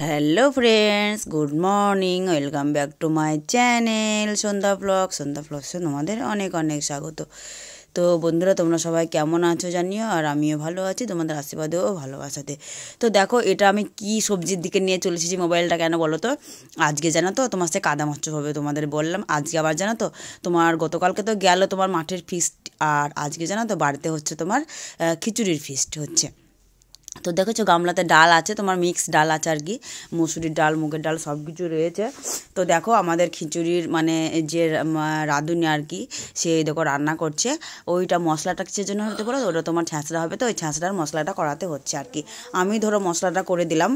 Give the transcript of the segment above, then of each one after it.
Hello friends, good morning. Welcome back to my channel Sandhya ব্লগসে তোমাদের অনেক অনেক স্বাগত। তো বন্ধুরা, তোমরা সবাই কেমন আছো জানিও, আর আমিও ভালো আছি তোমাদের আশীর্বাদেও ভালোবাসাতে। তো দেখো, এটা আমি কি সবজির দিকে নিয়ে চলে এসেছি। মোবাইলটা কেন বলো তো, আজকে জানো তো তোমার সাথে কাদা মাছ হবে, তোমাদের বললাম। আজকে আবার জানো তো তোমার গতকালকে তো গেল তোমার মাঠের ফিস্ট, আর আজকে জানো তো বাড়িতে হচ্ছে তোমার খিচুড়ির ফিস্ট হচ্ছে। তো দেখেছো গামলাতে ডাল আছে, তোমার মিক্স ডাল আছে আর কি, মুসুরির ডাল, মুগের ডাল সব কিছু রয়েছে। তো দেখো আমাদের খিচুড়ির মানে যে রাঁধুনি আর কি, সে দেখো রান্না করছে। ওইটা মশলাটা কিসের জন্য হতে পারো, ওটা তোমার ছ্যাঁচড়া হবে, তো ওই ছ্যাঁচড়ার মশলাটা করাতে হচ্ছে আর কি। আমি ধরো মশলাটা করে দিলাম।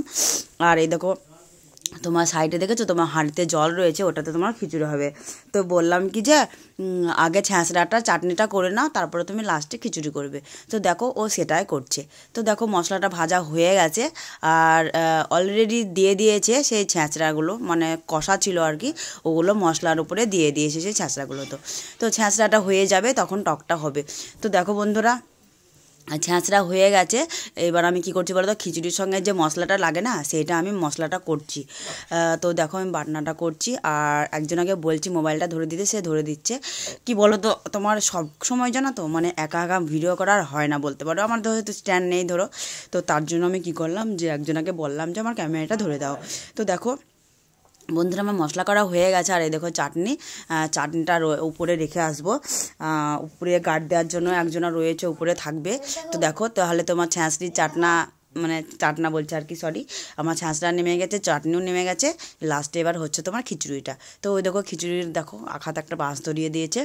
আর এই দেখো তোমার সাইডে দেখেছো তোমার হাঁড়িতে জল রয়েছে, ওটাতে তোমার খিচুড়ি হবে। তো বললাম কি যে আগে ছ্যাঁচড়াটা চাটনিটা করে নাও, তারপরে তুমি লাস্টে খিচুড়ি করবে। তো দেখো ও সেটাই করছে। তো দেখো মশলাটা ভাজা হয়ে গেছে, আর অলরেডি দিয়ে দিয়েছে সেই ছ্যাঁচড়াগুলো, মানে কষা ছিল আর কি, ওগুলো মশলার উপরে দিয়ে দিয়েছে সেই ছ্যাঁচড়াগুলো। তো ছ্যাঁচড়াটা হয়ে যাবে, তখন টকটা হবে। তো দেখো বন্ধুরা, ছ্যাঁচড়া হয়ে গেছে। এবার আমি কি করছি বলো তো, খিচুড়ির সঙ্গে যে মশলাটা লাগে না, সেইটা আমি মশলাটা করছি। তো দেখো আমি বাটনাটা করছি, আর একজনকে বলছি মোবাইলটা ধরে দিতে, সে ধরে দিচ্ছে। কি বলো তো, তোমার সব সময় জানো তো মানে একা একা ভিডিও করার হয় না বলতে পারো, আমার ধরো তো স্ট্যান্ড নেই ধরো। তো তার জন্য আমি কি করলাম, যে একজনকে বললাম যে আমার ক্যামেরাটা ধরে দাও। তো দেখো বন্ধুরা, আমার মশলা করা হয়ে গেছে। আর এই দেখো চাটনিটা উপরে রেখে আসবো, উপরে গার্ড দেওয়ার জন্য একজনা রয়েছে, উপরে থাকবে। তো দেখো তাহলে তোমার ছ্যাঁচড়ির চাটনা বলছে আর কি, সরি, আমার ছ্যাঁচড়া নেমে গেছে, চাটনিও নেমে গেছে, লাস্টে এবার হচ্ছে তোমার খিচুড়িটা। তো ওই দেখো খিচুড়ির দেখো আখাতে একটা বাঁশ ধরিয়ে দিয়েছে।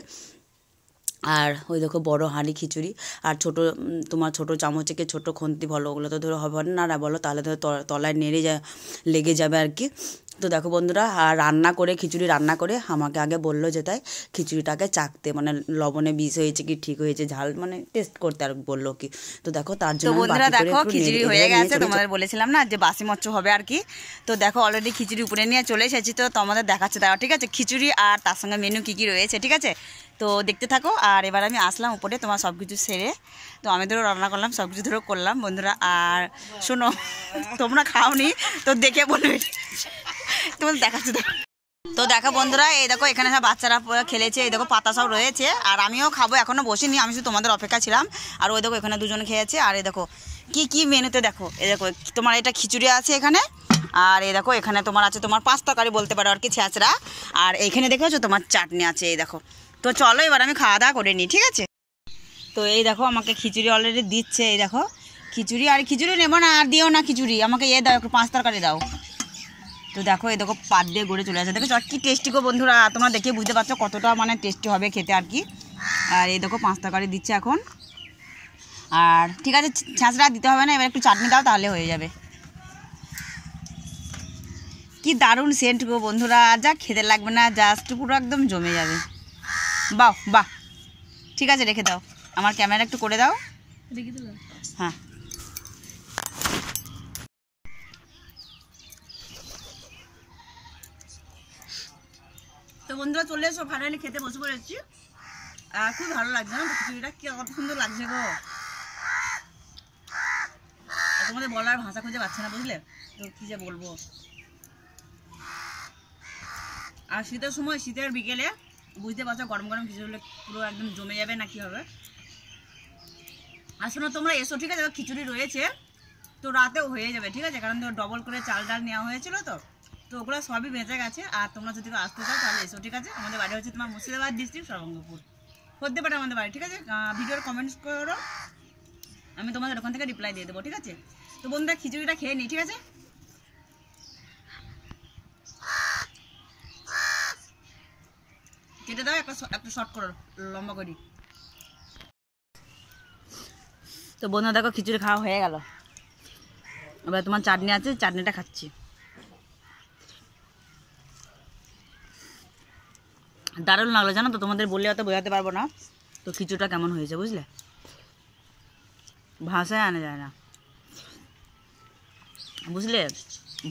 আর ওই দেখো বড় হাঁড়ি খিচুড়ি, আর তোমার ছোটো চামচকে ছোটো খুন্তি বলো, ওগুলো তো ধরো হবে না বলো, তাহলে ধরো তলায় লেগে যাবে আর কি। তো দেখো বন্ধুরা, আর খিচুড়ি রান্না করে আমাকে আগে বললো যে তাই খিচুড়িটাকে চাখতে, মানে লবণে বিষ হয়েছে কি ঠিক হয়েছে, ঝাল মানে টেস্ট করতে আর বললো কি। তো দেখো তার জন্য বন্ধুরা দেখো খিচুড়ি হয়ে গেছে, তোমাদের বলেছিলাম না যে বাসি মচ্ছ হবে আর কি। তো দেখো অলরেডি খিচুড়ি উপরে নিয়ে চলে এসেছি, তো তোমাদের দেখাচ্ছে দাও, ঠিক আছে, খিচুড়ি আর তার সঙ্গে মেনু কী কী রয়েছে, ঠিক আছে। তো দেখতে থাকো। আর এবার আমি আসলাম উপরে তোমার সব কিছু সেরে, তো আমি ধরো রান্না করলাম, সব কিছু ধরো করলাম বন্ধুরা। আর শোনো, তোমরা খাওনি তো দেখে বলবে, তোমাদের দেখাচ্ছি। তো দেখো বন্ধুরা, এই দেখো এখানে সব বাচ্চারা খেলেছে, এই দেখো পাতা সব রয়েছে, আর আমিও খাবো, এখনও বসিনি, আমি শুধু তোমাদের অপেক্ষা ছিলাম। আর ওই দেখো এখানে দুজন খেয়েছে। আর এই দেখো কি কি মেনুতে দেখো, এই দেখো তোমার এটা খিচুড়ি আছে এখানে, আর এই দেখো এখানে তোমার আছে তোমার 5 তরকারি বলতে পারো আর কি, ছ্যাঁচড়া, আর এইখানে দেখেছো তোমার চাটনি আছে, এই দেখো। তো চলো এবার আমি খাওয়া দাওয়া করে নিই, ঠিক আছে। তো এই দেখো আমাকে খিচুড়ি অলরেডি দিচ্ছে, এই দেখো খিচুড়ি। আর খিচুড়ি নেবো না, আর দিও না খিচুড়ি, আমাকে দাও একটু 5 তরকারি দাও। তো দেখো এই দেখো পাত দিয়ে গড়ে চলে আসে, দেখো কি টেস্টি গো বন্ধুরা, তোমরা দেখে বুঝতে পারছো কতটা মানে টেস্টি হবে খেতে আর কি। আর এই দেখো 5 তরকারি দিচ্ছে এখন। আর ঠিক আছে, ছ্যাঁচড়া দিতে হবে না, এবার একটু চাটনি দাও তাহলে হয়ে যাবে। কি দারুণ সেন্ট গো বন্ধুরা, যা খেতে লাগবে না, জাস্ট পুরো একদম জমে যাবে। বাহ বাহ, ঠিক আছে রেখে দাও, আমার ক্যামেরা একটু করে দাও। হ্যাঁ, তো বন্ধুরা চলে এসো, ফাইনালি খেতে বসে পড়েছি। আর খুব ভালো লাগছে না খিচুড়িটা, কি কত সুন্দর লাগছে গো, তোমাদের বলার ভাষা খুঁজে পাচ্ছে না বুঝলে, তো কী যে বলবো। আর শীতের সময়, শীতের বিকেলে বুঝতে পারছো গরম গরম খিচুড়ি হলে পুরো একদম জমে যাবে না কি হবে। আর শোনো তোমরা এসো, ঠিক আছে, খিচুড়ি রয়েছে তো রাতেও হয়ে যাবে, ঠিক আছে, কারণ তো ডবল করে চাল ডাল নেওয়া হয়েছিল, তো ওগুলো সবই বেঁচে গেছে। আর তোমরা যদি আসতে চাও তাহলে এসো, ঠিক আছে। আমাদের বাড়ি হচ্ছে তোমার মুর্শিদাবাদ ডিস্ট্রিক্ট, সর্বঙ্গপুর হতে পারে আমাদের বাড়ি, ঠিক আছে। ভিডিওর কমেন্টস করো, আমি তোমাদের ওখান থেকে রিপ্লাই দিয়ে দেবো, ঠিক আছে। তো বন্ধুরা খিচুড়িটা খেয়ে নিই, ঠিক আছে। কেটে দাও একটু শর্ট করো, লম্বা করি। তো বন্ধুরা দেখো খিচুড়ি খাওয়া হয়ে গেল, এবার তোমার চাটনি আছে, চাটনিটা খাচ্ছি। দারুণ লাগলো জানো তো, তোমাদের বললে অত বোঝাতে পারবো না। তো খিচুড়িটা কেমন হয়েছে বুঝলে, ভাষায় আনা যায় না বুঝলে,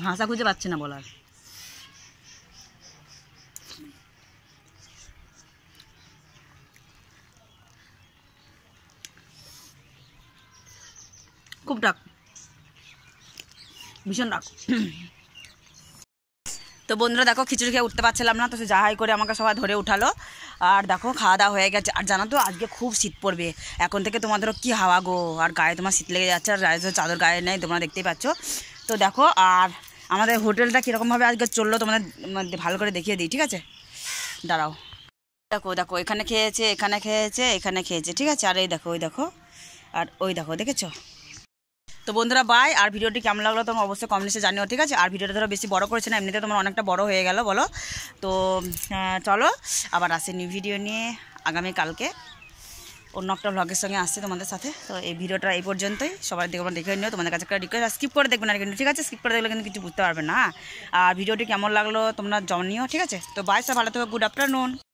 ভাষা খুঁজে পাচ্ছি না বলার। খুব ডাক, ভীষণ ডাক। তো বন্ধুরা দেখো খিচুড়ি খেয়ে উঠতে পারছিলাম না, তো সে যাহাই করে আমাকে সবাই ধরে উঠালো। আর দেখো খাওয়া দাওয়া হয়ে গেছে। আর জানো তো আজকে খুব শীত পড়বে, এখন থেকে তোমাদেরও কি হাওয়া গো, আর গায়ে তোমার শীত লেগে যাচ্ছে, আর গায়ে তো চাদর গায়ে নেই, তোমরা দেখতেই পাচ্ছ। তো দেখো আর আমাদের হোটেলটা কীরকমভাবে আজকে চললো তোমাদের ভালো করে দেখিয়ে দিই, ঠিক আছে? দাঁড়াও, দেখো দেখো এখানে খেয়েছে, এখানে খেয়েছে, এখানে খেয়েছে, ঠিক আছে? আর এই দেখো ওই দেখো, আর ওই দেখো, দেখেছো? তো বন্ধুরা বাই। আর ভিডিওটি কেমন লাগলো তোমরা অবশ্যই কমেন্টসে জানিও, ঠিক আছে? আর ভিডিওটা ধরো বেশি বড় করেছে না, এমনিতে তোমার অনেকটা বড় হয়ে গেল বলো। তো চলো আবার আসে নিউ ভিডিও নিয়ে আগামীকালকে অন্য একটা ভ্লগের সঙ্গে আসছে তোমাদের সাথে। তো এই ভিডিওটা এই পর্যন্তই, সবার দিকে দেখে নিও, তোমাদের কাছে একটা রিকোয়েস্ট, স্কিপ করে দেখবে না কিন্তু, ঠিক আছে? স্কিপ করে দেখলে কিন্তু কিছু বুঝতে পারবে না। আর ভিডিওটি কেমন লাগলো তোমরা জানিও, ঠিক আছে? তো বাই, সব ভালো থেকো, গুড আফটারনুন।